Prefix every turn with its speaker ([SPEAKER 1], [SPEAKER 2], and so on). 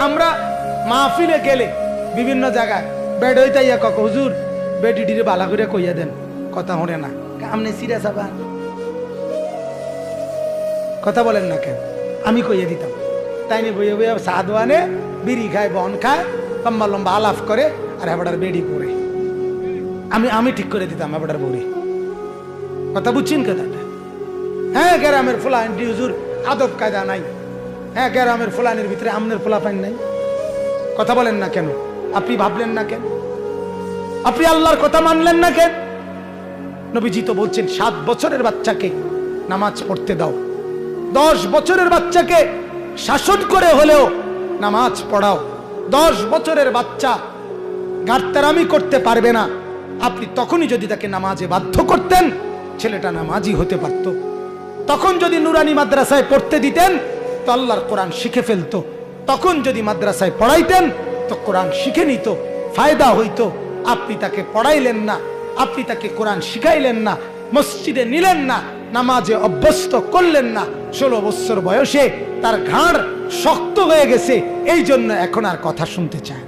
[SPEAKER 1] আমরা মাহফিলে গেলে বিভিন্ন জায়গায় বেড হইতে ইয়া কক হুজুর বেডিটিরে বালা করে কইয়া দেন, কথা হরে না। আমনে সিরিয়াস আবার কথা বলেন না কেন? আমি কইয়া দিতাম, তাই নি বইয়ে বইয়ে সাদওয়ানে বিড়ি খায়, বন খায়, লম্বা লম্বা আলাপ করে, আর হেবাটার বেডি পরে আমি ঠিক করে দিতাম হেবাটার বউরে। কথা বুঝছেন কথাটা? হ্যাঁ, গ্রামের ফুলান হুজুর আদব কায়দা নাই। হ্যাঁ, গ্রামের ফুলানের ভিতরে আমনের ফুলা পাইন নাই। কথা বলেন না কেন? আপনি ভাবলেন না কেন? আপনি আল্লাহর কথা মানলেন না কেন? নবীজি তো বলছেন 7 বছরের বাচ্চাকে নামাজ পড়তে দাও, 10 বছরের বাচ্চাকে শাসন করে হলেও নামাজ পড়াও। 10 বছরের বাচ্চা গারতারামি করতে পারবে না, আপনি তখনই যদি তাকে নামাজে বাধ্য করতেন, ছেলেটা নামাজি হতে পারত। তখন যদি নুরানি মাদ্রাসায় পড়তে দিতেন তো আল্লাহর কোরআন শিখে ফেলতো। তখন যদি মাদ্রাসায় পড়াইতেন তো কোরআন শিখে নিত, ফায়দা হইতো। আপনি তাকে পড়াইলেন না, আপনি তাকে কোরআন শিখাইলেন না, মসজিদে নিলেন না, নামাজে অভ্যস্ত করলেন না। 16 বছর বয়সে তার ঘাড় শক্ত হয়ে গেছে, এই জন্য এখন আর কথা শুনতে চায় না।